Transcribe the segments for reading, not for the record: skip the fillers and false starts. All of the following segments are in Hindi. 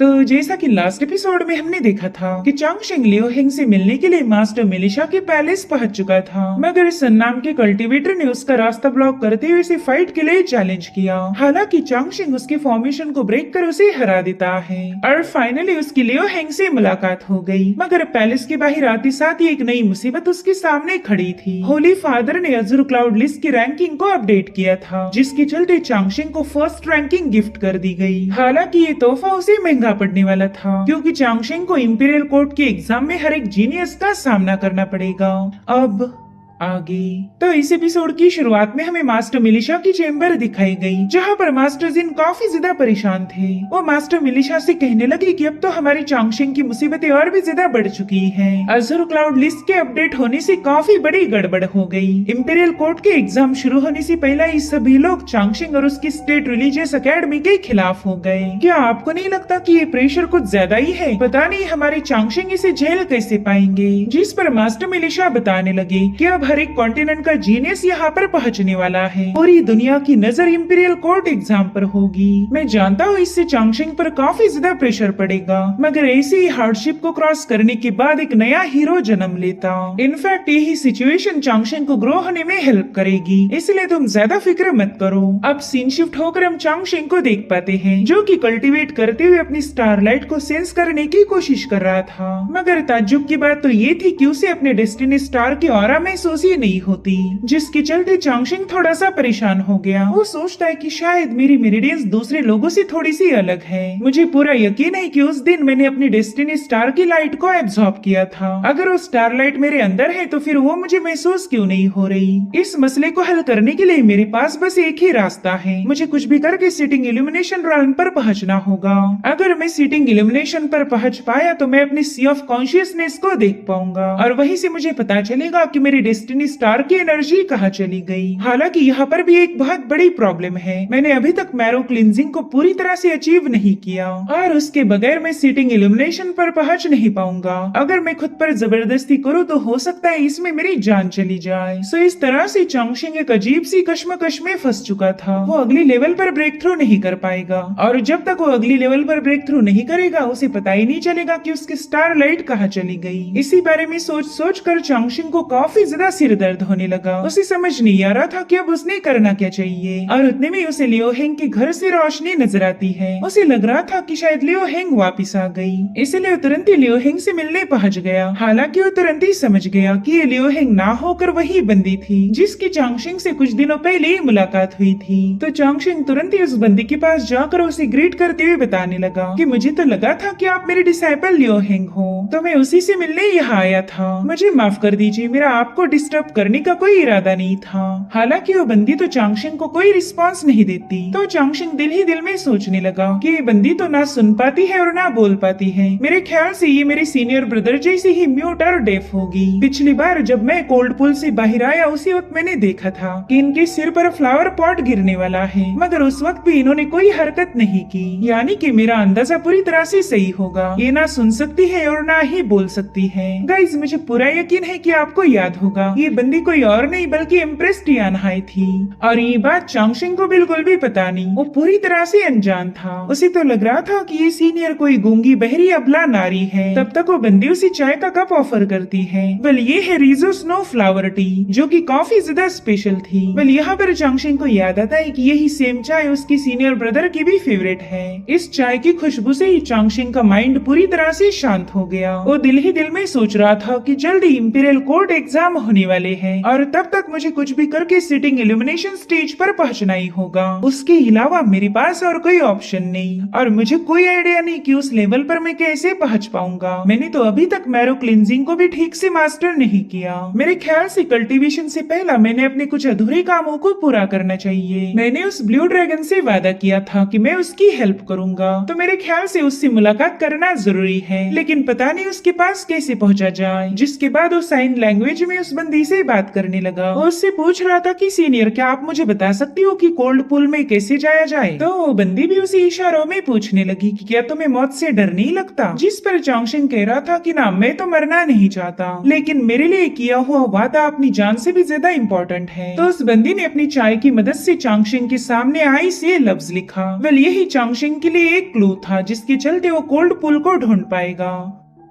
तो जैसा कि लास्ट एपिसोड में हमने देखा था कि चांगशिंग लियो हेंग से मिलने के लिए मास्टर मिलिशा के पैलेस पहुंच चुका था, मगर सन नाम के कल्टीवेटर ने उसका रास्ता ब्लॉक करते हुए उसे फाइट के लिए चैलेंज किया। हालांकि चांगशिंग उसके फॉर्मेशन को ब्रेक कर उसे हरा देता है और फाइनली उसकी लियो हेंग से मुलाकात हो गई। मगर पैलेस के बाहर आते साथ ही एक नई मुसीबत उसके सामने खड़ी थी। होली फादर ने अज़ुर क्लाउड लिस्ट की रैंकिंग को अपडेट किया था, जिसके चलते चांगशिंग को फर्स्ट रैंकिंग गिफ्ट कर दी गई। हालांकि ये तोहफा उसे महंगा पड़ने वाला था, क्योंकि चांगशिंग को इंपीरियल कोर्ट के एग्जाम में हर एक जीनियस का सामना करना पड़ेगा। अब आगे तो इस एपिसोड की शुरुआत में हमें मास्टर मिलिशा की चेम्बर दिखाई गई, जहां पर मास्टर जिन काफी ज्यादा परेशान थे। वो मास्टर मिलिशा से कहने लगे कि अब तो हमारी चांगशिंग की मुसीबतें और भी ज्यादा बढ़ चुकी हैं। अज़ुर क्लाउड लिस्ट के अपडेट होने से काफी बड़ी गड़बड़ हो गई। इंपीरियल कोर्ट के एग्जाम शुरू होने से पहले ही सभी लोग चांगशिंग और उसकी स्टेट रिलीजियस एकेडमी के खिलाफ हो गए। क्या आपको नहीं लगता कि ये प्रेशर कुछ ज्यादा ही है? पता नहीं हमारी चांगशिंग इसे झेल कैसे पाएंगे। जिस पर मास्टर मिलिशा बताने लगे कि अब हर एक कॉन्टिनेंट का जीनियस यहाँ पर पहुँचने वाला है। पूरी दुनिया की नजर इंपीरियल कोर्ट एग्जाम पर होगी। मैं जानता हूँ इससे चांगशिंग पर काफी ज्यादा प्रेशर पड़ेगा, मगर ऐसी ही हार्डशिप को क्रॉस करने के बाद एक नया हीरो जन्म लेता। इनफैक्ट यही सिचुएशन चांगशिंग को ग्रो होने में हेल्प करेगी, इसलिए तुम ज्यादा फिक्र मत करो। अब सीन शिफ्ट होकर हम चांगशिंग को देख पाते हैं, जो कि कल्टीवेट करते हुए अपनी स्टारलाइट को सेंस करने की कोशिश कर रहा था। मगर ताज्जुब की बात तो ये थी कि उसे अपने डेस्टिनी स्टार की ऑरा महसूस ही नहीं होती, जिसके चलते चांगशिंग थोड़ा सा परेशान हो गया। वो सोचता है कि शायद मेरी मेरिडियंस दूसरे लोगों से थोड़ी सी अलग है। मुझे पूरा यकीन है कि उस दिन मैंने अपनी डेस्टिनी स्टार की लाइट को एब्जॉर्ब किया था। अगर वो स्टार लाइट मेरे अंदर है तो फिर वो मुझे महसूस क्यों नहीं हो रही? इस मसले को हल करने के लिए मेरे पास बस एक ही रास्ता है। मुझे कुछ भी करके सीटिंग इल्यूमिनेशन रन पर पहुंचना होगा। अगर मैं सीटिंग इल्यूमिनेशन पर पहुंच पाया तो मैं अपनी सी ऑफ कॉन्शियसनेस को देख पाऊंगा, और वहीं से मुझे पता चलेगा कि मेरी डेस्टिनी स्टार की एनर्जी कहाँ चली गई। हालांकि यहाँ पर भी एक बहुत बड़ी प्रॉब्लम है। मैंने अभी तक मैरो क्लींजिंग को पूरी तरह से अचीव नहीं किया, और उसके बगैर मैं सीटिंग इल्यूमिनेशन पर पहुंच नहीं पाऊंगा। अगर मैं खुद पर जबरदस्ती करूँ तो हो सकता है इसमें मेरी जान चली जाए। सो इस तरह से चांगशिंग एक अजीब सी कश्मकश में फंस चुका था। वो अगली लेवल पर ब्रेक थ्रू नहीं कर पाएगा, और जब तक वो अगली लेवल पर ब्रेक थ्रू नहीं करेगा उसे पता ही नहीं चलेगा कि उसकी स्टार लाइट कहाँ चली गई। इसी बारे में सोच सोच कर चांगशिंग को काफी ज्यादा सिर दर्द होने लगा। उसे समझ नहीं आ रहा था कि अब उसने करना क्या चाहिए, और उतने में उसे लियो हेंग के घर से रोशनी नजर आती है। उसे लग रहा था कि शायद लियो हेंग वापिस आ गई, इसलिए तुरंत ही लियो हेंग से मिलने पहुंच गया। हालांकि वो तुरंत ही समझ गया कि ये लियो हेंग ना होकर वही बंदी थी जिसकी चांगशिंग से कुछ दिनों पहले ही मुलाकात हुई थी। तो चांगशिंग तुरंत ही उस बंदी के पास जाकर उसे ग्रीट करते हुए बताने लगा कि मुझे तो लगा था कि आप मेरे डिसाइपल लियो हेंग हो, तो मैं उसी से मिलने यहाँ आया था। मुझे माफ कर दीजिए, मेरा आपको डिस्टर्ब करने का कोई इरादा नहीं था। हालांकि वो बंदी तो चांगशिंग को कोई रिस्पांस नहीं देती, तो चांगशिंग दिल ही दिल में सोचने लगा कि ये बंदी तो ना सुन पाती है और ना बोल पाती है। मेरे ख्याल से ये मेरे सीनियर ब्रदर जैसी ही म्यूट और डेफ होगी। पिछली बार जब मैं कोल्ड पूल से बाहर आया उसी वक्त मैंने देखा था कि इनके सिर पर फ्लावर पॉट गिरने वाला है, मगर उस वक्त भी इन्होंने कोई हरकत नहीं की। यानी कि मेरा अंदाजा पूरी तरह से सही होगा। ये ना सुन सकती है और ना ही बोल सकती है। गाइज, मुझे पूरा यकीन है कि आपको याद होगा ये बंदी कोई और नहीं बल्कि एम्प्रेस टियानहाई थी, और ये बात चांगशिंग को बिल्कुल भी पता नहीं। वो पूरी तरह से अनजान था। उसे तो लग रहा था कि ये सीनियर कोई गूंगी बहरी अबला नारी है। तब तक वो बंदी उसे चाय का कप ऑफर करती है। वेल, ये है रीजो स्नो फ्लावर टी, जो कि काफी ज्यादा स्पेशल थी। वेल, यहाँ पर चांगशिंग को याद आता है कि यही सेम चाय उसकी सीनियर ब्रदर की भी फेवरेट है। इस चाय की खुशबू से ही चांगशिंग का माइंड पूरी तरह से शांत हो गया। वो दिल ही दिल में सोच रहा था कि जल्दी इंपीरियल कोर्ट एग्जाम होने वाले हैं, और तब तक मुझे कुछ भी करके सिटिंग इल्यूमिनेशन स्टेज पर पहुंचना ही होगा। उसके अलावा मेरे पास और कोई ऑप्शन नहीं, और मुझे कोई आइडिया नहीं कि उस लेवल पर मैं कैसे पहुंच पाऊंगा। मैंने तो अभी तक मैरो क्लींजिंग को भी ठीक से मास्टर नहीं किया। मेरे ख्याल से कल्टीवेशन से पहला मैंने अपने कुछ अधूरे कामों को पूरा करना चाहिए। मैंने उस ब्लू ड्रैगन से वादा किया था कि मैं उसकी हेल्प करूंगा, तो मेरे ख्याल से उससे मुलाकात करना जरूरी है। लेकिन पता नहीं उसके पास कैसे पहुंचा जाए। जिसके बाद वो साइन लैंग्वेज में उस बंदी से बात करने लगा। वो उससे पूछ रहा था कि सीनियर क्या आप मुझे बता सकती हो कि कोल्ड पूल में कैसे जाया जाए। तो वो बंदी भी उसी इशारों में पूछने लगी कि क्या तुम्हें मौत से डर नहीं लगता। जिस पर चांगशिंग कह रहा था कि ना मैं तो मरना नहीं चाहता, लेकिन मेरे लिए किया हुआ वादा अपनी जान से भी ज्यादा इम्पोर्टेंट है। तो उस बंदी ने अपनी चाय की मदद से चांगशिंग के सामने आई से लफ्ज लिखा। वेल यही चांगशिंग के लिए एक क्लू था जिसके चलते वो कोल्ड पूल को ढूंढ पाएगा।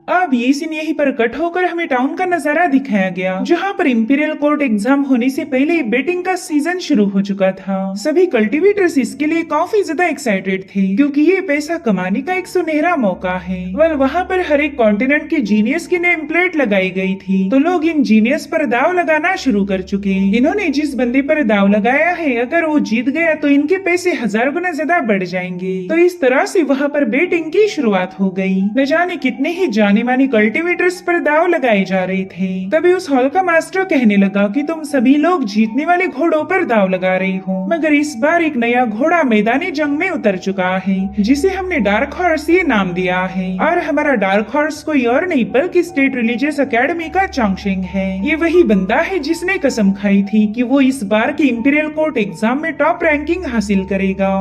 अब ये सीन यहीं पर कट होकर हमें टाउन का नजारा दिखाया गया, जहाँ पर इंपीरियल कोर्ट एग्जाम होने से पहले बेटिंग का सीजन शुरू हो चुका था। सभी कल्टीवेटर्स इसके लिए काफी ज्यादा एक्साइटेड थे क्योंकि ये पैसा कमाने का एक सुनहरा मौका है। वेल वहाँ पर हर एक कॉन्टिनेंट के जीनियस की नेम प्लेट लगाई गई थी, तो लोग इन जीनियस पर दाव लगाना शुरू कर चुके। इन्होंने जिस बंदे पर दाव लगाया है अगर वो जीत गया तो इनके पैसे 1000 गुना ज्यादा बढ़ जाएंगे। तो इस तरह से वहाँ पर बेटिंग की शुरुआत हो गई। न जाने कितने ही जाने मानी कल्टीवेटर्स पर दाव लगाए जा रहे थे। तभी उस हॉल का मास्टर कहने लगा कि तुम सभी लोग जीतने वाले घोड़ों पर दाव लगा रहे हो, मगर इस बार एक नया घोड़ा मैदानी जंग में उतर चुका है जिसे हमने डार्क हॉर्स ये नाम दिया है। और हमारा डार्क हॉर्स कोई और नहीं बल्कि स्टेट रिलीजियस एकेडमी का चांगशिंग है। ये वही बंदा है जिसने कसम खाई थी कि वो इस बार के इंपीरियल कोर्ट एग्जाम में टॉप रैंकिंग हासिल करेगा,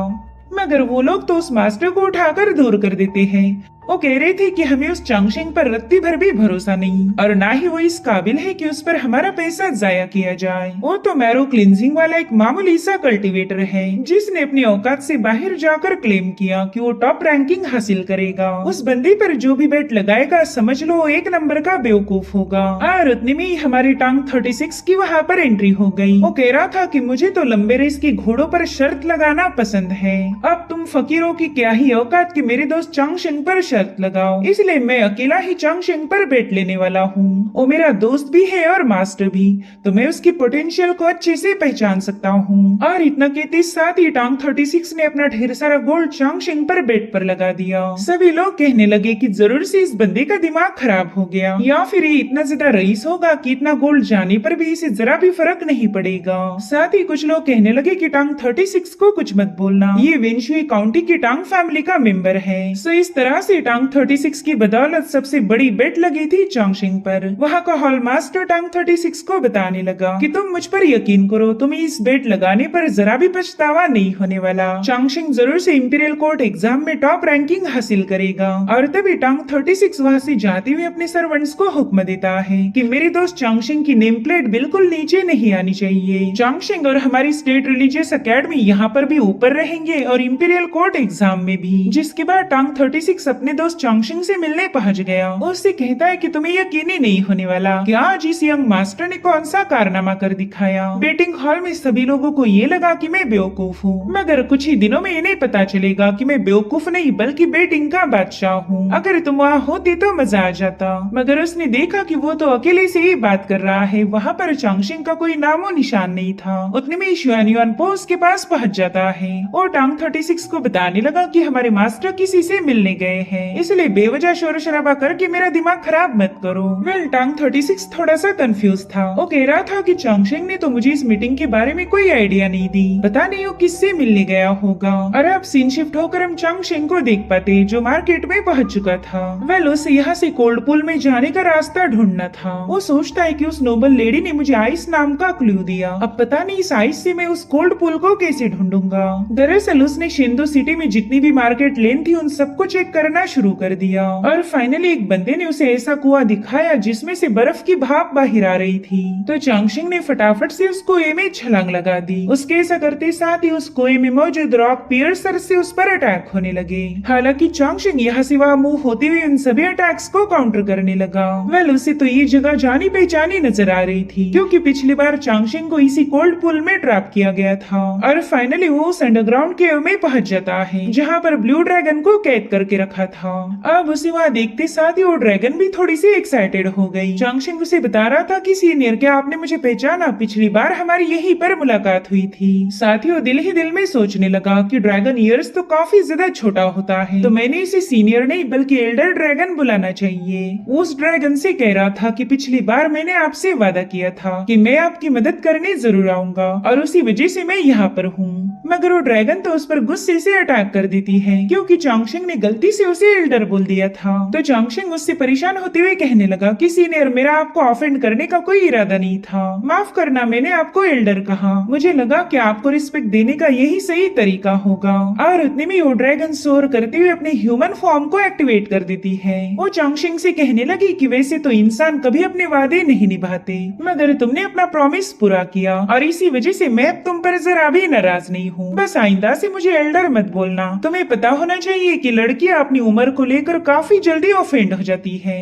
मगर वो लोग तो उस मास्टर को उठाकर दूर कर देते हैं। वो कह रहे थे कि हमें उस चांगशिंग पर रत्ती भर भी भरोसा नहीं और ना ही वो इस काबिल है कि उस पर हमारा पैसा जाया किया जाए। वो तो मैरो क्लिनजिंग वाला एक मामूली सा कल्टीवेटर है जिसने अपनी औकात से बाहर जाकर क्लेम किया कि वो टॉप रैंकिंग हासिल करेगा। उस बंदे पर जो भी बेट लगाएगा समझ लो एक नंबर का बेवकूफ होगा। और उतने में ही हमारी टांग 36 की वहाँ पर एंट्री हो गई। वो कह रहा था कि मुझे तो लंबे रेस की घोड़ों पर शर्त लगाना पसंद है। अब तुम फकीरों की क्या ही औकात कि मेरे दोस्त चांगशिंग पर शर्त लगाओ, इसलिए मैं अकेला ही चांगशिंग पर बेट लेने वाला हूँ। वो मेरा दोस्त भी है और मास्टर भी, तो मैं उसकी पोटेंशियल को अच्छे से पहचान सकता हूँ। और इतना कहते साथ ही टांग 36 ने अपना ढेर सारा गोल्ड चांगशिंग पर बेट पर लगा दिया। सभी लोग कहने लगे कि जरूर से इस बंदे का दिमाग खराब हो गया या फिर ये इतना ज्यादा रईस होगा कि इतना गोल्ड जाने पर भी इसे जरा भी फर्क नहीं पड़ेगा। साथ ही कुछ लोग कहने लगे कि टांग 36 को कुछ मत बोलना, ये वेंशुई काउंटी की टांग फैमिली का मेंबर है। सो इस तरह से टांग 36 की बदौलत सबसे बड़ी बेट लगी थी चांगशिंग पर। वहाँ का हॉल मास्टर टांग 36 को बताने लगा कि तुम मुझ पर यकीन करो, तुम्हें इस बेट लगाने पर जरा भी पछतावा नहीं होने वाला। चांगशिंग जरूर से इंपीरियल कोर्ट एग्जाम में टॉप रैंकिंग हासिल करेगा। और तभी टांग 36 वहाँ से जाते हुए अपने सर्वेंट्स को हुक्म देता है कि मेरे दोस्त चांगशिंग की नेम प्लेट बिल्कुल नीचे नहीं आनी चाहिए। चांगशिंग और हमारी स्टेट रिलीजियस एकेडमी यहाँ पर भी ऊपर रहेंगे और इंपीरियल कोर्ट एग्जाम में भी। जिसके बाद टांग 36 अपने दोस्त चांगशिंग से मिलने पहुंच गया। उससे कहता है कि तुम्हें यकीन ही नहीं होने वाला कि आज इस यंग मास्टर ने कौन सा कारनामा कर दिखाया। बेटिंग हॉल में सभी लोगों को ये लगा कि मैं बेवकूफ हूँ, मगर कुछ ही दिनों में इन्हें पता चलेगा कि मैं बेवकूफ नहीं बल्कि बेटिंग का बादशाह हूँ। अगर तुम वहाँ होते तो मजा आ जाता। मगर उसने देखा कि वो तो अकेले से ही बात कर रहा है, वहाँ पर चांगशिंग का कोई नामो निशान नहीं था। उतने में शुआन युआनपो उसके पास पहुँच जाता है और टांग 36 को बताने लगा कि हमारे मास्टर किसी से मिलने गए हैं, इसलिए बेवजह शोर शराबा करके मेरा दिमाग खराब मत करो। वेल टांग 36 थोड़ा सा कंफ्यूज था। वो कह रहा था कि चांगशिंग ने तो मुझे इस मीटिंग के बारे में कोई आइडिया नहीं दी, पता नहीं वो किससे मिलने गया होगा। और अब सीन शिफ्ट होकर हम चांगशिंग को देख पाते जो मार्केट में पहुंच चुका था। वेल उसे यहाँ से कोल्ड पूल में जाने का रास्ता ढूंढना था। वो सोचता है कि उस नोबल लेडी ने मुझे आइस नाम का क्लू दिया, अब पता नहीं इस आइस से मैं उस कोल्ड पूल को कैसे ढूंढूंगा। दरअसल उसने शिंदो सिटी में जितनी भी मार्केट लेन थी उन सबको चेक करना शुरू कर दिया और फाइनली एक बंदे ने उसे ऐसा कुआं दिखाया जिसमें से बर्फ की भाप बाहर आ रही थी। तो चांगशिंग ने फटाफट से उस कुएं में छलांग लगा दी। उसके ऐसा करते साथ ही उस कुएं में मौजूद रॉक पियर्सर से उस पर अटैक होने लगे। हालांकि चांगशिंग यहाँ से वहाँ मूव होते हुए उन सभी अटैक्स को काउंटर करने लगा। वेल उसे तो ये जगह जानी पहचानी नजर आ रही थी क्योंकि पिछली बार चांगशिंग को इसी कोल्ड पूल में ट्रैप किया गया था। और फाइनली वो उस अंडरग्राउंड केव में पहुंच जाता है जहाँ पर ब्लू ड्रैगन को कैद करके रखा था। अब उसे वहाँ देखते साथ ही वो ड्रैगन भी थोड़ी सी एक्साइटेड हो गई। चांगशिंग उसे बता रहा था कि सीनियर क्या आपने मुझे पहचाना, पिछली बार हमारी यहीं पर मुलाकात हुई थी। साथ ही वो दिल ही दिल में सोचने लगा कि ड्रैगन ईयर्स तो काफी ज्यादा छोटा होता है, तो मैंने इसे सीनियर नहीं बल्कि एल्डर ड्रैगन बुलाना चाहिए। उस ड्रैगन से कह रहा था कि पिछली बार मैंने आपसे वादा किया था कि मैं आपकी मदद करने जरूर आऊंगा और उसी वजह से मैं यहाँ पर हूँ। मगर वो ड्रैगन तो उस पर गुस्से से अटैक कर देती है क्योंकि चांगशिंग ने गलती से उसे एल्डर बोल दिया था। तो चांगशिंग उससे परेशान होते हुए कहने लगा कि सीनियर, मेरा आपको ऑफेंड करने का कोई इरादा नहीं था, माफ करना, मैंने आपको एल्डर कहा, मुझे लगा कि आपको रिस्पेक्ट देने का यही सही तरीका होगा। और उतने में वो ड्रैगन सोर करते हुए अपने ह्यूमन फॉर्म को एक्टिवेट कर देती है। वो चांगशिंग से कहने लगी कि वैसे तो इंसान कभी अपने वादे नहीं निभाते, मगर तुमने अपना प्रॉमिस पूरा किया और इसी वजह से मैं अब तुम पर जरा भी नाराज नहीं हूँ। बस आइंदा से मुझे एल्डर मत बोलना। तुम्हें पता होना चाहिए कि लड़कियां अपनी उम्र को लेकर काफी जल्दी ऑफेंड हो जाती है।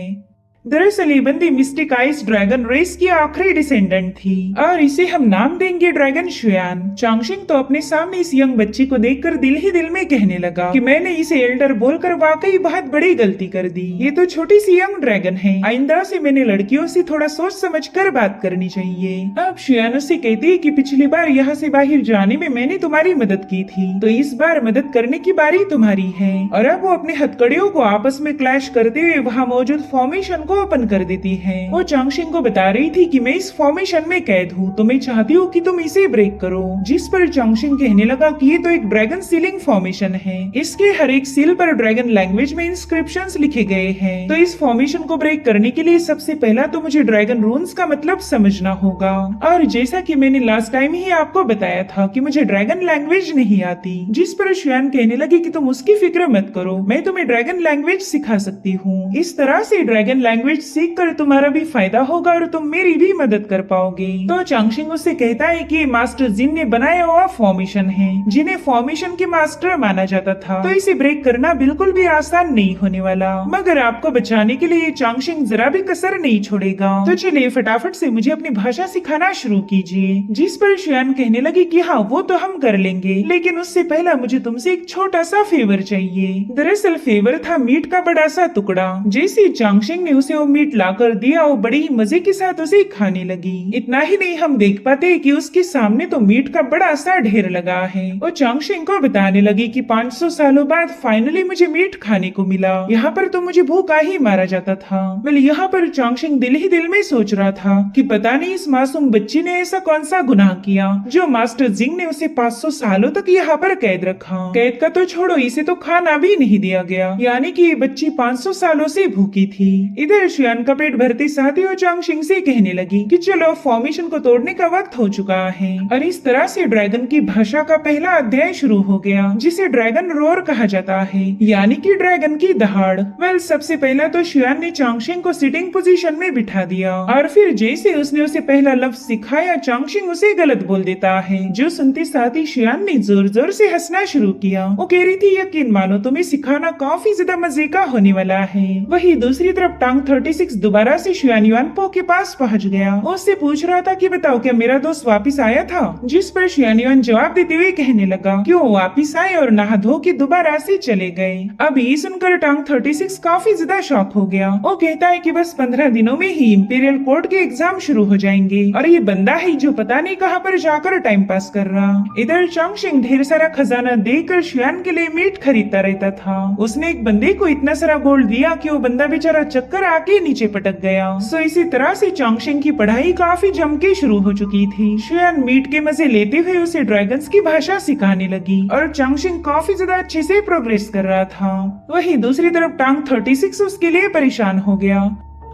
दरअसल ये बंदी मिस्टिक आइस ड्रैगन रेस की आखिरी डिसेंडेंट थी और इसे हम नाम देंगे ड्रैगन शुयान। चांगशिंग तो अपने सामने इस यंग बच्ची को देखकर दिल ही दिल में कहने लगा कि मैंने इसे एल्डर बोलकर वाकई बहुत बड़ी गलती कर दी। ये तो छोटी सी यंग ड्रैगन है, आइंदा से मैंने लड़कियों से थोड़ा सोच समझ कर बात करनी चाहिए। अब शुयान उससे कहती है कि पिछली बार यहाँ से बाहर जाने में मैंने तुम्हारी मदद की थी, तो इस बार मदद करने की बारी तुम्हारी है। और अब वो अपने हथकड़ियों को आपस में क्लैश करते हुए वहाँ मौजूद फॉर्मेशन को ओपन कर देती है। वो चांगशिंग को बता रही थी कि मैं इस फॉर्मेशन में कैद हूँ, तो मैं चाहती हूँ कि तुम इसे ब्रेक करो। जिस पर चांगशिंग कहने लगा कि ये तो एक ड्रैगन सीलिंग फॉर्मेशन है, इसके हर एक सील पर ड्रैगन लैंग्वेज में इंस्क्रिप्शंस लिखे गए हैं, तो इस फॉर्मेशन को ब्रेक करने के लिए सबसे पहला तो मुझे ड्रैगन रून्स का मतलब समझना होगा। और जैसा कि मैंने लास्ट टाइम ही आपको बताया था कि मुझे ड्रैगन लैंग्वेज नहीं आती, जिस पर शुयान कहने लगी कि तुम उसकी फिक्र मत करो, मैं तुम्हें ड्रैगन लैंग्वेज सिखा सकती हूँ। इस तरह से ड्रैगन लैंग्वेज सीख कर तुम्हारा भी फायदा होगा और तुम मेरी भी मदद कर पाओगे। तो चांगशिंग उससे कहता है कि मास्टर जिन ने बनाया हुआ फॉर्मेशन है, जिन्हें फॉर्मेशन के मास्टर माना जाता था, तो इसे ब्रेक करना बिल्कुल भी आसान नहीं होने वाला। मगर आपको बचाने के लिए चांगशिंग जरा भी कसर नहीं छोड़ेगा। तो चलिए फटाफट से मुझे अपनी भाषा सिखाना शुरू कीजिए। जिस पर शुयान कहने लगी कि हाँ वो तो हम कर लेंगे, लेकिन उससे पहला मुझे तुमसे एक छोटा सा फेवर चाहिए। दरअसल फेवर था मीट का बड़ा सा टुकड़ा। जैसे चांगशिंग ने उसे वो मीट लाकर दिया, वो बड़ी ही मजे के साथ उसे खाने लगी। इतना ही नहीं, हम देख पाते कि उसके सामने तो मीट का बड़ा सा ढेर लगा है। वो चांगशिंग को बताने लगी कि 500 सालों बाद फाइनली मुझे मीट खाने को मिला। यहाँ पर तो मुझे भूखा ही मारा जाता था। वेल यहाँ पर चांगशिंग दिल ही दिल में सोच रहा था कि पता नहीं इस मासूम बच्ची ने ऐसा कौन सा गुनाह किया जो मास्टर जिंग ने उसे 500 सालों तक यहाँ पर कैद रखा। कैद का तो छोड़ो, इसे तो खाना भी नहीं दिया गया, यानी कि ये बच्ची 500 सालों से भूखी थी। इधर शुयान का पेट भरते साथ ही वो चांगशिंग से कहने लगी कि चलो फॉर्मेशन को तोड़ने का वक्त हो चुका है। और इस तरह से ड्रैगन की भाषा का पहला अध्याय शुरू हो गया, जिसे ड्रैगन रोर कहा जाता है, यानी कि ड्रैगन की दहाड़। वेल सबसे पहला तो शुयान ने चांगशिंग को सिटिंग पोजीशन में बिठा दिया और फिर जैसे उसने उसे पहला लफ्ज सिखाया, चांगशिंग उसे गलत बोल देता है, जो सुनते साथ ही शुयान ने जोर जोर से हंसना शुरू किया। वो कह रही थी यकीन मानो तुम्हें सिखाना काफी ज्यादा मजे का होने वाला है। वही दूसरी तरफ टांग 36 दोबारा से शुयान युआनपो के पास पहुंच गया। उससे पूछ रहा था कि बताओ क्या मेरा दोस्त वापस आया था, जिस पर शुयान युआन जवाब देते हुए कहने लगा कि वो वापस आए और नहा धो के दोबारा से चले गए। अब ये सुनकर टांग 36 काफी ज्यादा शॉक हो गया। वो कहता है कि बस 15 दिनों में ही इंपीरियल कोर्ट के एग्जाम शुरू हो जाएंगे और ये बंदा है जो पता नहीं कहाँ पर जाकर टाइम पास कर रहा। इधर चांगशिंग ढेर सारा खजाना देकर शुयान के लिए मीट खरीदता रहता था। उसने एक बंदे को इतना सारा गोल्ड दिया कि वो बंदा बेचारा चक्कर आके नीचे पटक गया। सो इसी तरह से चांगशिंग की पढ़ाई काफी जम के शुरू हो चुकी थी। शुयान मीट के मजे लेते हुए उसे ड्रैगन्स की भाषा सिखाने लगी और चांगशिंग काफी ज्यादा अच्छे से प्रोग्रेस कर रहा था। वही दूसरी तरफ टांग 36 उसके लिए परेशान हो गया।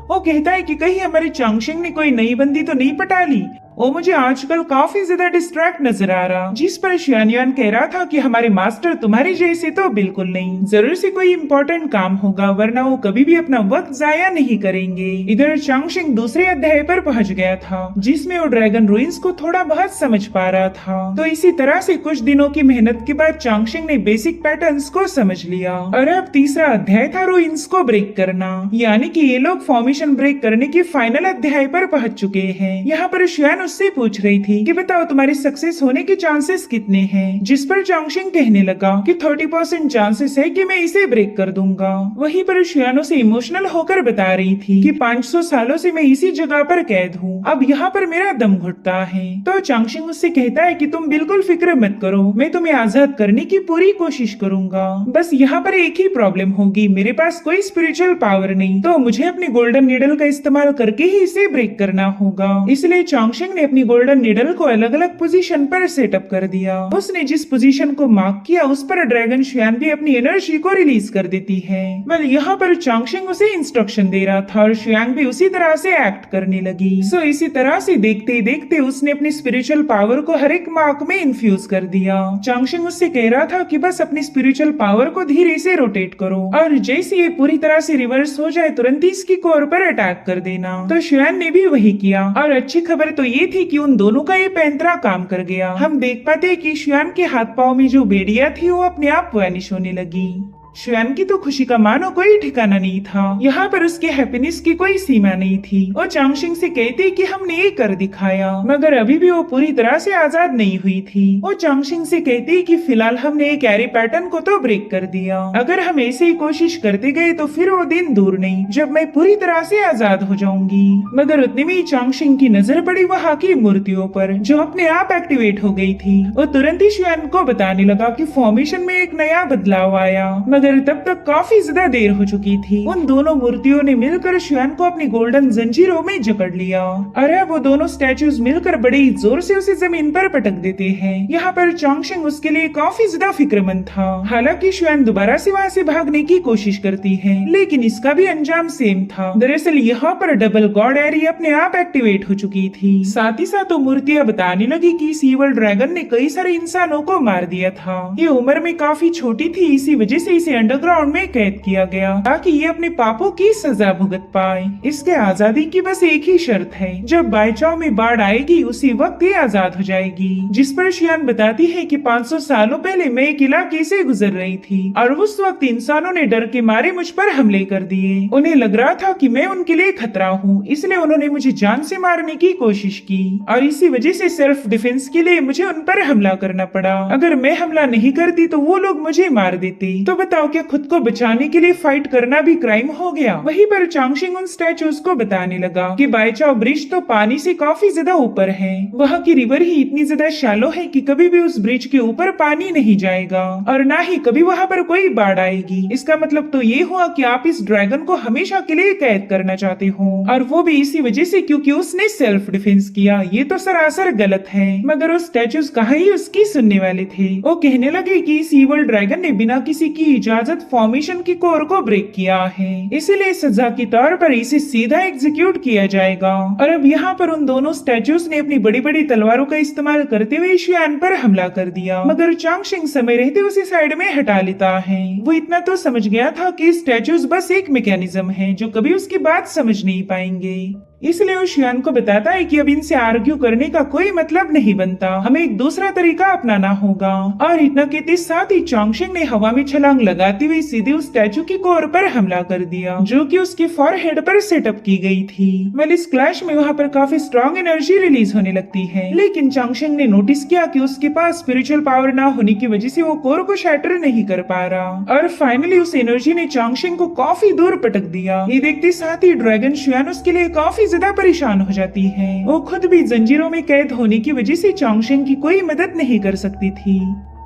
वो कहता है कि कहीं हमारे चांगशिंग ने कोई नई बंदी तो नहीं पटा ली, वो मुझे आजकल काफी ज्यादा डिस्ट्रैक्ट नजर आ रहा। जिस पर शुयान युआन कह रहा था कि हमारे मास्टर तुम्हारे जैसे तो बिल्कुल नहीं, जरूर से कोई इम्पोर्टेंट काम होगा, वरना वो कभी भी अपना वक्त जाया नहीं करेंगे। इधर चांगशिंग दूसरे अध्याय पर पहुंच गया था, जिसमें वो ड्रैगन रूइंस को थोड़ा बहुत समझ पा रहा था। तो इसी तरह से कुछ दिनों की मेहनत के बाद चांगशिंग ने बेसिक पैटर्न्स को समझ लिया और अब तीसरा अध्याय था रूइंस को ब्रेक करना, यानी कि ये लोग फॉर्मेशन ब्रेक करने के फाइनल अध्याय पर पहुंच चुके हैं। यहाँ पर शुयान उससे पूछ रही थी कि बताओ तुम्हारे सक्सेस होने के चांसेस कितने हैं, जिस पर चांगशिंग कहने लगा कि 30% चांसेस है कि मैं इसे ब्रेक कर दूंगा। वहीं पर शुयान से इमोशनल होकर बता रही थी कि 500 सालों से मैं इसी जगह पर कैद हूँ, अब यहाँ पर मेरा दम घुटता है। तो चांगशिंग उससे कहता है कि तुम बिल्कुल फिक्र मत करो, मैं तुम्हें आजाद करने की पूरी कोशिश करूंगा। बस यहाँ पर एक ही प्रॉब्लम होगी, मेरे पास कोई स्पिरिचुअल पावर नहीं, तो मुझे अपने गोल्डन नीडल का इस्तेमाल करके ही इसे ब्रेक करना होगा। इसलिए चांगशिंग चांगशिंग ने अपनी गोल्डन निडल को अलग अलग पोजीशन पर सेटअप कर दिया। उसने जिस पोजीशन को मार्क किया उस पर ड्रैगन शुआन भी अपनी एनर्जी को रिलीज कर देती है। वेल यहाँ पर चांगशिंग उसे इंस्ट्रक्शन दे रहा था और शुआन भी उसी तरह से एक्ट करने लगी। सो इसी तरह से देखते ही देखते उसने अपनी स्पिरिचुअल पावर को हर एक मार्क में इन्फ्यूज कर दिया। चांगशिंग उससे कह रहा था कि बस अपनी स्पिरिचुअल पावर को धीरे से रोटेट करो और जैसे ये पूरी तरह से रिवर्स हो जाए तुरंत ही इसकी कोर पर अटैक कर देना। तो शुआन ने भी वही किया और अच्छी खबर तो ये थी कि उन दोनों का ये पैंतरा काम कर गया। हम देख पाते कि शुआन के हाथ पाँव में जो बेड़ियां थी वो अपने आप वैनिश होने लगी। शुआन की तो खुशी का मानो कोई ठिकाना नहीं था। यहाँ पर उसके हैप्पीनेस की कोई सीमा नहीं थी। वो चांगशिंग से कहती कि हमने ये कर दिखाया, मगर अभी भी वो पूरी तरह से आजाद नहीं हुई थी। वो चांगशिंग से कहती कि फिलहाल हमने एक कैरी पैटर्न को तो ब्रेक कर दिया। अगर हम ऐसे ही कोशिश करते गए तो फिर वो दिन दूर नहीं जब मैं पूरी तरह से आजाद हो जाऊंगी। मगर उतने में चांगशिंग की नजर पड़ी वहाँ की मूर्तियों पर जो अपने आप एक्टिवेट हो गई थी। वो तुरंत ही शुआन को बताने लगा कि फॉर्मेशन में एक नया बदलाव आया, मगर तब तक काफी ज्यादा देर हो चुकी थी। उन दोनों मूर्तियों ने मिलकर शुआन को अपनी गोल्डन जंजीरों में जकड़ लिया और अब वो दोनों स्टैचूज मिलकर बड़े ही जोर से उसे जमीन पर पटक देते हैं। यहाँ पर चांगशिंग उसके लिए काफी ज्यादा फिक्रमंद था। हालांकि शुआन दोबारा से वहाँ से भागने की कोशिश करती है, लेकिन इसका भी अंजाम सेम था। दरअसल यहाँ पर डबल गॉड एरी अपने आप एक्टिवेट हो चुकी थी। साथ ही साथ वो मूर्तियाँ बताने लगी कि इस ईवल ड्रैगन ने कई सारे इंसानों को मार दिया था। ये उम्र में काफी छोटी थी, इसी वजह से इसे अंडरग्राउंड में कैद किया गया ताकि ये अपने पापों की सजा भुगत पाए। इसके आजादी की बस एक ही शर्त है, जब बाइचाओ में बाढ़ आएगी उसी वक्त ये आजाद हो जाएगी। जिस पर शुआन बताती है कि 500 सालों पहले मैं एक इलाके से गुजर रही थी और उस वक्त इंसानों ने डर के मारे मुझ पर हमले कर दिए। उन्हें लग रहा था कि मैं उनके लिए खतरा हूँ, इसलिए उन्होंने मुझे जान से मारने की कोशिश की और इसी वजह से सेल्फ डिफेंस के लिए मुझे उन पर हमला करना पड़ा। अगर मैं हमला नहीं करती तो वो लोग मुझे मार देते। तो बताओ क्या खुद को बचाने के लिए फाइट करना भी क्राइम हो गया? वहीं पर चांगशिंग उन स्टैचूज को बताने लगा कि बाइचाओ ब्रिज तो पानी से काफी ज्यादा ऊपर है। वहाँ की रिवर ही इतनी ज्यादा शैलो है कि कभी भी उस ब्रिज के ऊपर पानी नहीं जाएगा और ना ही कभी वहाँ पर कोई बाढ़ आएगी। इसका मतलब तो ये हुआ कि आप इस ड्रैगन को हमेशा के लिए कैद करना चाहते हो, और वो भी इसी वजह से क्योंकि उसने सेल्फ डिफेंस किया। ये तो सरासर गलत है। मगर वो स्टैचूज कहाँ ही उसकी सुनने वाले थे। वो कहने लगे कि इस ईवल ड्रैगन ने बिना किसी की इजाजत फॉर्मेशन की कोर को ब्रेक किया है, इसीलिए सजा के तौर पर इसे सीधा एग्जीक्यूट किया जाएगा। और अब यहाँ पर उन दोनों स्टैचूज ने अपनी बड़ी बड़ी तलवारों का इस्तेमाल करते हुए शुआन पर हमला कर दिया, मगर चांगशिंग समय रहते उसे साइड में हटा लेता है। वो इतना तो समझ गया था कि स्टैचूज बस एक मैकेनिज्म है जो कभी उसकी बात समझ नहीं पाएंगे। इसलिए वो शुआन को बताता है कि अब इनसे आर्ग्यू करने का कोई मतलब नहीं बनता, हमें एक दूसरा तरीका अपनाना होगा। और इतना कहते साथ ही चांगशिंग ने हवा में छलांग लगाती हुई सीधे उस स्टैचू की कोर पर हमला कर दिया जो कि उसके फॉरहेड पर सेटअप की गई थी। वेल इस क्लैश में वहाँ पर काफी स्ट्रॉन्ग एनर्जी रिलीज होने लगती है, लेकिन चांगशिंग ने नोटिस किया कि उसके पास स्पिरिचुअल पावर ना होने की वजह से वो कोर को शैटर नहीं कर पा रहा और फाइनली उस एनर्जी ने चांगशिंग को काफी दूर पटक दिया। ये देखते साथ ही ड्रैगन शुआन उसके लिए काफी ज्यादा परेशान हो जाती है। वो खुद भी जंजीरों में कैद होने की वजह से चांगशिंग की कोई मदद नहीं कर सकती थी।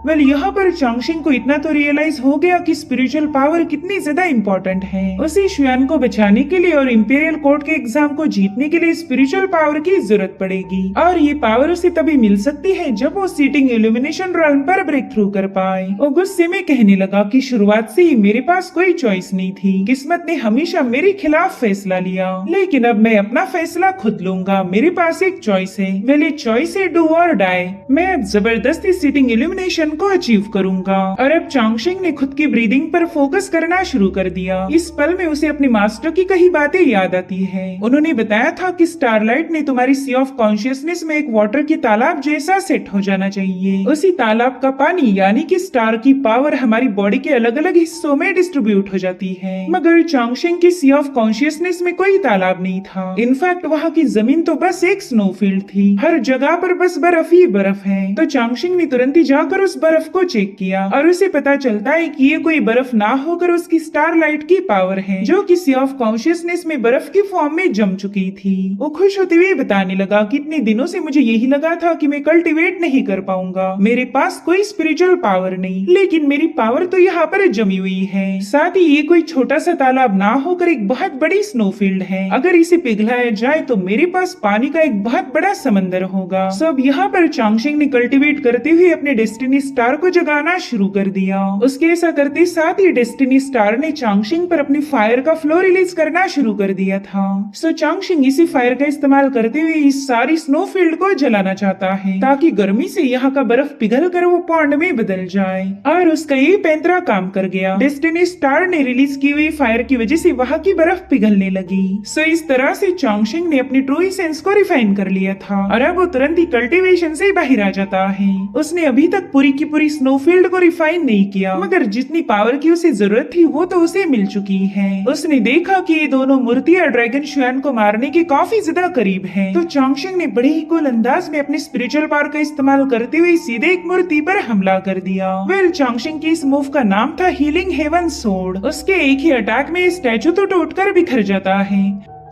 वेल यहाँ पर चांगशिंग को इतना तो रियलाइज हो गया कि स्पिरिचुअल पावर कितनी ज्यादा इम्पोर्टेंट है। उसे शुआन को बचाने के लिए और इम्पीरियल कोर्ट के एग्जाम को जीतने के लिए स्पिरिचुअल पावर की जरूरत पड़ेगी, और ये पावर उसे तभी मिल सकती है जब वो सीटिंग इल्यूमिनेशन रॉल्म पर ब्रेक थ्रू कर पाए। वो गुस्से में कहने लगा कि शुरुआत से ही मेरे पास कोई चॉइस नहीं थी, किस्मत ने हमेशा मेरे खिलाफ फैसला लिया, लेकिन अब मैं अपना फैसला खुद लूंगा। मेरे पास एक चॉइस है, वेल ये चॉइस है डू और डाई। मैं अब जबरदस्ती सीटिंग इल्यूमिनेशन को अचीव करूंगा। और अब चांगशिंग ने खुद की ब्रीदिंग पर फोकस करना शुरू कर दिया। इस पल में उसे अपने मास्टर की कई बातें याद आती है। उन्होंने बताया था कि स्टारलाइट ने तुम्हारी सी ऑफ कॉन्शियसनेस में एक वाटर की तालाब जैसा सेट हो जाना चाहिए। उसी तालाब का पानी यानी कि स्टार की पावर हमारी बॉडी के अलग अलग हिस्सों में डिस्ट्रीब्यूट हो जाती है, मगर चांगशिंग की सी ऑफ कॉन्शियसनेस में कोई तालाब नहीं था। इनफैक्ट वहाँ की जमीन तो बस एक स्नोफील्ड थी, हर जगह पर बस बर्फ ही बर्फ है। तो चांगशिंग ने तुरंत ही जाकर उस बर्फ को चेक किया और उसे पता चलता है कि ये कोई बर्फ ना होकर उसकी स्टारलाइट की पावर है, जो कि सी ऑफ कॉन्शियसनेस में बर्फ की फॉर्म में जम चुकी थी। वो खुश होते हुए बताने लगा कि इतने दिनों से मुझे यही लगा था कि मैं कल्टीवेट नहीं कर पाऊंगा, मेरे पास कोई स्पिरिचुअल पावर नहीं, लेकिन मेरी पावर तो यहाँ पर जमी हुई है। साथ ही ये कोई छोटा सा तालाब ना होकर एक बहुत बड़ी स्नोफील्ड है, अगर इसे पिघलाया जाए तो मेरे पास पानी का एक बहुत बड़ा समंदर होगा। सब यहाँ पर चांगशिंग ने कल्टीवेट करते हुए अपने डेस्टिनी स्टार को जगाना शुरू कर दिया। उसके ऐसा करते साथ ही डेस्टिनी स्टार ने चांगशिंग पर अपनी फायर का फ्लो रिलीज करना शुरू कर दिया था। सो चांगशिंग इसी फायर का इस्तेमाल करते हुए इस सारी स्नोफील्ड को जलाना चाहता है, ताकि गर्मी से यहाँ का बर्फ पिघल कर वो पॉन्ड में बदल जाए। और उसका ये पैंतरा काम कर गया। डेस्टिनी स्टार ने रिलीज की हुई फायर की वजह से वहाँ की बर्फ पिघलने लगी। सो इस तरह से चांगशिंग ने अपनी ट्रू एसेंस को रिफाइन कर लिया था और अब वो तुरंत ही कल्टीवेशन से बाहर आ जाता है। उसने अभी तक पूरी की पूरी स्नोफील्ड को रिफाइन नहीं किया, मगर जितनी पावर की उसे जरूरत थी वो तो उसे मिल चुकी है। उसने देखा कि ये दोनों मूर्तियां ड्रैगन शुआन को मारने के काफी ज्यादा करीब हैं। तो चांगशिंग ने बड़े ही कूल अंदाज में अपने स्पिरिचुअल पावर का इस्तेमाल करते हुए सीधे एक मूर्ति पर हमला कर दिया। चांगशिंग की इस मूव का नाम था हीलिंग हेवन सोर्ड। उसके एक ही अटैक में स्टैचू तो टूटकर बिखर जाता है।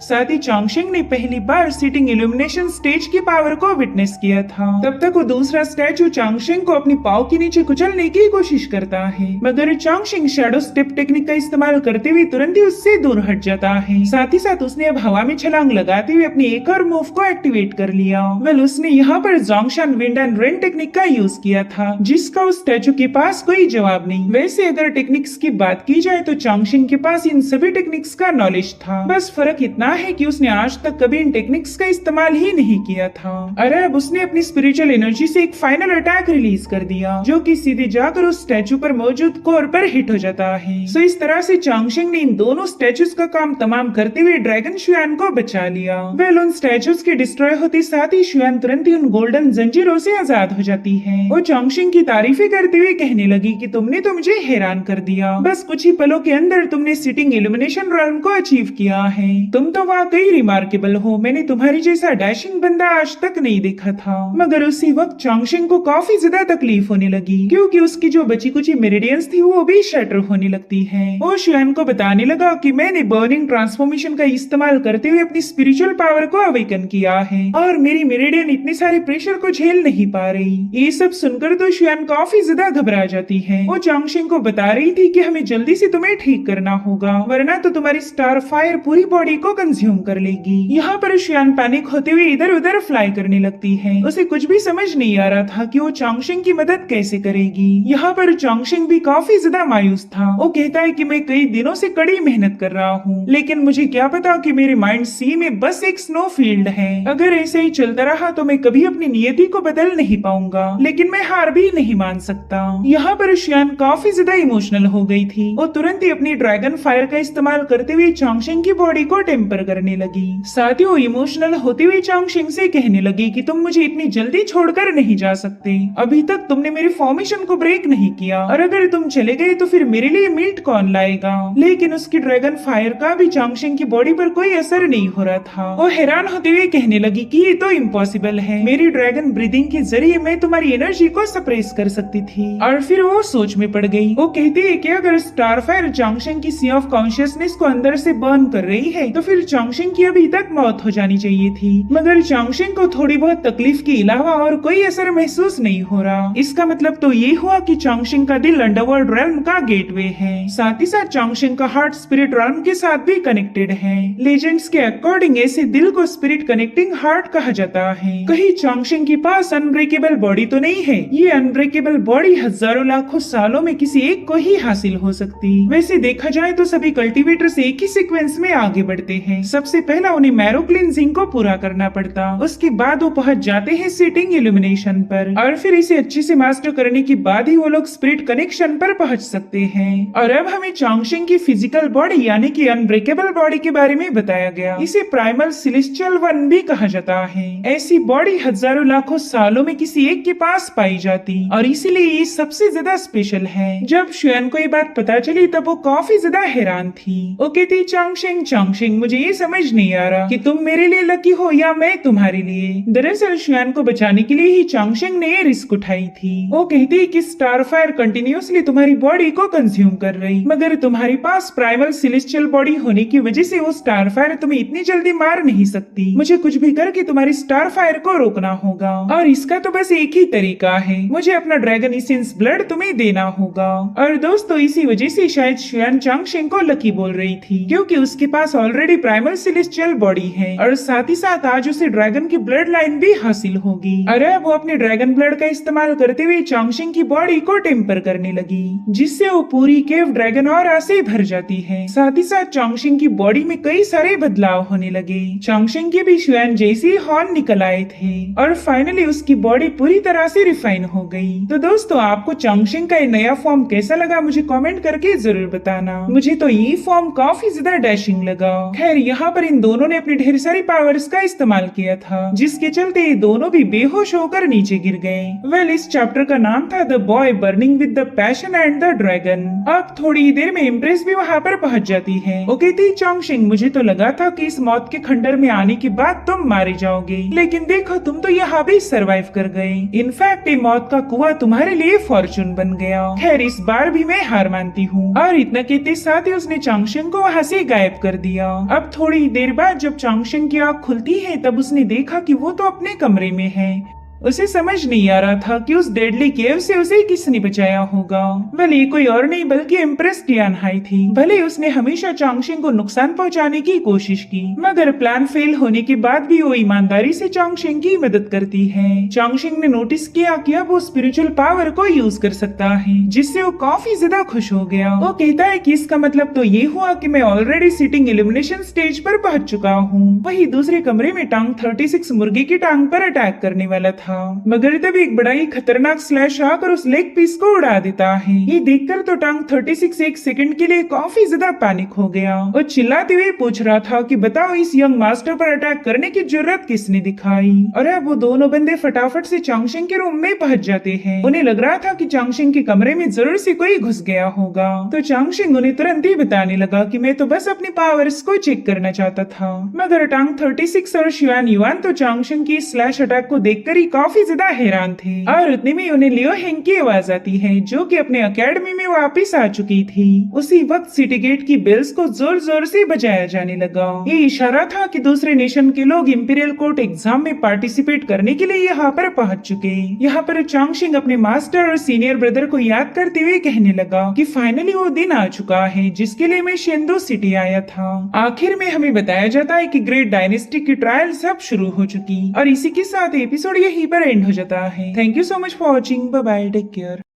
साथ ही चांगशिंग ने पहली बार सिटिंग इल्यूमिनेशन स्टेज की पावर को विटनेस किया था। तब तक वो दूसरा स्टैचू चांगशिंग को अपनी पाव के नीचे कुचलने की कोशिश करता है, मगर चांगशिंग शैडो स्टेप टेक्निक का इस्तेमाल करते हुए तुरंत ही उससे दूर हट जाता है। साथ ही साथ उसने अब हवा में छलांग लगाते हुए अपनी एक और मूव को एक्टिवेट कर लिया। उसने यहाँ पर जोंगशान विंड एंड रेन टेक्निक का यूज किया था, जिसका उस स्टैचू के पास कोई जवाब नहीं। वैसे अगर टेक्निक्स की बात की जाए तो चांगशिंग के पास इन सभी टेक्निक्स का नॉलेज था, बस फर्क इतना है कि उसने आज तक कभी इन टेक्निक्स का इस्तेमाल ही नहीं किया था। और अब उसने अपनी स्पिरिचुअल एनर्जी से एक फाइनल अटैक रिलीज कर दिया, जो कि सीधे जाकर उस स्टैचू पर मौजूद कोर पर हिट हो जाता है। सो इस तरह से चांगशिंग ने इन दोनों स्टैचूज का काम तमाम करते हुए ड्रैगन शुआन को बचा लिया। उन स्टैचूज के डिस्ट्रॉय होते साथ ही शुआन तुरंत ही उन गोल्डन जंजीरों से आजाद हो जाती है। वो चांगशिंग की तारीफें करते हुए कहने लगी कि तुमने तो मुझे हैरान कर दिया, बस कुछ ही पलों के अंदर तुमने सिटिंग इल्यूमिनेशन realm को अचीव किया है। तुम तो वाकई रिमार्केबल हो, मैंने तुम्हारी जैसा डैशिंग बंदा आज तक नहीं देखा था। मगर उसी वक्त चांगशिंग को काफी ज्यादा तकलीफ होने लगी, क्योंकि उसकी जो बची कुची मेरिडियंस थी वो भी शैटर होने लगती है। वो शुआन को बताने लगा कि मैंने बर्निंग ट्रांसफॉर्मेशन का इस्तेमाल करते हुए अपनी स्पिरिचुअल पावर को अवेकन किया है और मेरी मेरिडियन इतने सारे प्रेशर को झेल नहीं पा रही। ये सब सुनकर तो शुआन काफी ज्यादा घबरा जाती है। वो चांगशिंग को बता रही थी कि हमें जल्दी से तुम्हें ठीक करना होगा, वरना तो तुम्हारी स्टार फायर पूरी बॉडी को कंज्यूम कर लेगी। यहाँ पर शुआन पैनिक होते हुए इधर उधर फ्लाई करने लगती है। उसे कुछ भी समझ नहीं आ रहा था कि वो चांगशिंग की मदद कैसे करेगी। यहाँ पर चांगशिंग भी काफी ज्यादा मायूस था। वो कहता है कि मैं कई दिनों से कड़ी मेहनत कर रहा हूँ, लेकिन मुझे क्या पता कि मेरे माइंड सी में बस एक स्नो फील्ड है। अगर ऐसे ही चलता रहा तो मैं कभी अपनी नियति को बदल नहीं पाऊंगा, लेकिन मैं हार भी नहीं मान सकता। यहाँ पर शुआन काफी ज्यादा इमोशनल हो गई थी। वो तुरंत ही अपनी ड्रैगन फायर का इस्तेमाल करते हुए चांगशिंग की बॉडी को टेम्पर करने लगी। साथ ही वो इमोशनल होती हुई चांगशिंग से कहने लगी कि तुम मुझे इतनी जल्दी छोड़कर नहीं जा सकते, अभी तक तुमने मेरे फॉर्मेशन को ब्रेक नहीं किया, और अगर तुम चले गए तो फिर मेरे लिए मीट कौन लाएगा। लेकिन उसकी ड्रैगन फायर का भी चांगशिंग की बॉडी पर कोई असर नहीं हो रहा था। वो हैरान होते हुए कहने लगी कि ये तो इम्पॉसिबल है, मेरी ड्रैगन ब्रीदिंग के जरिए मैं तुम्हारी एनर्जी को सप्रेस कर सकती थी। और फिर वो सोच में पड़ गई। वो कहती है कि अगर स्टार फायर चांगशिंग की सी ऑफ कॉन्शियसनेस को अंदर से बर्न कर रही है तो फिर चांगशिंग की अभी तक मौत हो जानी चाहिए थी, मगर चांगशिंग को थोड़ी बहुत तकलीफ के अलावा और कोई असर महसूस नहीं हो रहा। इसका मतलब तो ये हुआ कि चांगशिंग का दिल अंडरवर्ल्ड रेल्म का गेटवे है। साथ ही साथ चांगशिंग का हार्ट स्पिरिट रेल्म के साथ भी कनेक्टेड है। लेजेंड्स के अकॉर्डिंग ऐसे दिल को स्पिरिट कनेक्टिंग हार्ट कहा जाता है। कहीं चांगशिंग के पास अनब्रेकेबल बॉडी तो नहीं है। ये अनब्रेकेबल बॉडी हजारों लाखों सालों में किसी एक को ही हासिल हो सकती। वैसे देखा जाए तो सभी कल्टीवेटर्स एक ही सीक्वेंस में आगे बढ़ते हैं। सबसे पहला उन्हें मैरो क्लींजिंग को पूरा करना पड़ता, उसके बाद वो पहुंच जाते हैं सिटिंग इल्यूमिनेशन पर, और फिर इसे अच्छे से मास्टर करने के बाद ही वो लोग स्पिरिट कनेक्शन पर पहुंच सकते हैं। और अब हमें चांगशिंग की फिजिकल बॉडी यानी कि अनब्रेकेबल बॉडी के बारे में बताया गया। इसे प्राइमल सिलेस्टियल वन भी कहा जाता है। ऐसी बॉडी हजारों लाखों सालों में किसी एक के पास पाई जाती, और इसीलिए ये सबसे ज्यादा स्पेशल है। जब शुआन को ये बात पता चली तब वो काफी ज्यादा हैरान थी। वो कहती चांगशिंग, चांगशिंग मुझे ये समझ नहीं आ रहा कि तुम मेरे लिए लकी हो या मैं तुम्हारे लिए। दरअसल शुआन को बचाने के लिए ही चांगशेंग ने ये रिस्क उठाई थी। वो कहती है कि स्टार फायर कंटिन्यूअसली तुम्हारी बॉडी को कंज्यूम कर रही, मगर तुम्हारे पास प्राइमल सेलेस्टियल बॉडी होने की वजह से वो स्टार फायर तुम्हें इतनी जल्दी मार नहीं सकती। मुझे कुछ भी करके तुम्हारी स्टार फायर को रोकना होगा, और इसका तो बस एक ही तरीका है, मुझे अपना ड्रैगन इसेंस ब्लड तुम्हें देना होगा। और दोस्तों इसी वजह से शायद शुआन चांगशेंग को लकी बोल रही थी, क्योंकि उसके पास ऑलरेडी प्राइमल सेलेस्टियल बॉडी है, और साथ ही साथ आज उसे ड्रैगन की ब्लड लाइन भी हासिल होगी। अरे वो अपने ड्रैगन ब्लड का इस्तेमाल करते हुए चांगशेंग की बॉडी को टेम्पर करने लगी, जिससे वो पूरी केव ड्रैगन ऑरा से भर जाती है। साथ ही साथ चांगशेंग की बॉडी में कई सारे बदलाव होने लगे। चांगशेंग के भी शुआन जैसे ही हॉर्न निकल आए थे, और फाइनली उसकी बॉडी पूरी तरह से रिफाइन हो गई। तो दोस्तों आपको चांगशेंग का ये नया फॉर्म कैसा लगा मुझे कमेंट करके जरूर बताना। मुझे तो ये फॉर्म काफी ज्यादा डैशिंग लगा। खैर यहाँ पर इन दोनों ने अपनी ढेर सारी पावर्स का इस्तेमाल किया था, जिसके चलते ये दोनों भी बेहोश होकर नीचे गिर गए। वेल इस चैप्टर का नाम था the boy burning with the passion and the dragon. अब थोड़ी देर में इम्प्रेस भी वहाँ पर पहुँच जाती है। वो कहती चांगशेंग मुझे तो लगा था कि इस मौत के खंडर में आने के बाद तुम मारे जाओगे, लेकिन देखो तुम तो यहाँ भी सरवाइव कर गए। इनफैक्ट ये मौत का कुआं तुम्हारे लिए फॉर्चून बन गया। खैर इस बार भी मैं हार मानती हूँ। और इतना कहते साथ ही उसने चांगशेंग को वहाँ से गायब कर दिया। अब थोड़ी देर बाद जब चांगशेंग की आँख खुलती है तब उसने देखा कि वो तो अपने कमरे में है। उसे समझ नहीं आ रहा था कि उस डेडली केव से उसे किसने बचाया होगा। वेल ये कोई और नहीं बल्कि इम्प्रेस टियानहाई थी। भले उसने हमेशा चांगशेंग को नुकसान पहुंचाने की कोशिश की, मगर प्लान फेल होने के बाद भी वो ईमानदारी से चांगशेंग की मदद करती है। चांगशेंग ने नोटिस किया कि अब वो स्पिरिचुअल पावर को यूज कर सकता है, जिससे वो काफी ज्यादा खुश हो गया। वो कहता है कि इसका मतलब तो ये हुआ कि मैं ऑलरेडी सिटिंग एलिमिनेशन स्टेज पर पहुंच चुका हूँ। वही दूसरे कमरे में टांग 36 मुर्गे की टांग पर अटैक करने वाला था, मगर तभी एक बड़ा ही खतरनाक स्लैश आकर उस लेग पीस को उड़ा देता है। ये देखकर तो टांग 36 एक सेकंड के लिए काफी ज्यादा पैनिक हो गया और चिल्लाते हुए पूछ रहा था कि बताओ इस यंग मास्टर पर अटैक करने की जरूरत किसने दिखाई। और अब वो दोनों बंदे फटाफट से चांगशेंग के रूम में पहुंच जाते हैं। उन्हें लग रहा था कि चांगशेंग के कमरे में जरूर से कोई घुस गया होगा, तो चांगशेंग उन्हें तुरंत ही बताने लगा कि मैं तो बस अपनी पावर्स को चेक करना चाहता था। मगर टांग 36 और शुआन युआन तो चांगशेंग की स्लैश अटैक को देखकर ही काफी ज्यादा हैरान थे। और उतने में उन्हें लियो हेंग की आवाज आती है, जो कि अपने अकेडमी में वापस आ चुकी थी। उसी वक्त सिटी गेट की बेल्स को जोर जोर से बजाया जाने लगा। ये इशारा था कि दूसरे नेशन के लोग इंपीरियल कोर्ट एग्जाम में पार्टिसिपेट करने के लिए यहाँ पर पहुँच चुके। यहाँ पर चांगशेंग अपने मास्टर और सीनियर ब्रदर को याद करते हुए कहने लगा कि फाइनली वो दिन आ चुका है जिसके लिए मैं शेंदो सिटी आया था। आखिर में हमें बताया जाता है कि ग्रेट डायनेस्टी की ट्रायल सब शुरू हो चुकी, और इसी के साथ एपिसोड यहीं पर एंड हो जाता है। Thank you so much for watching. Bye bye, take care.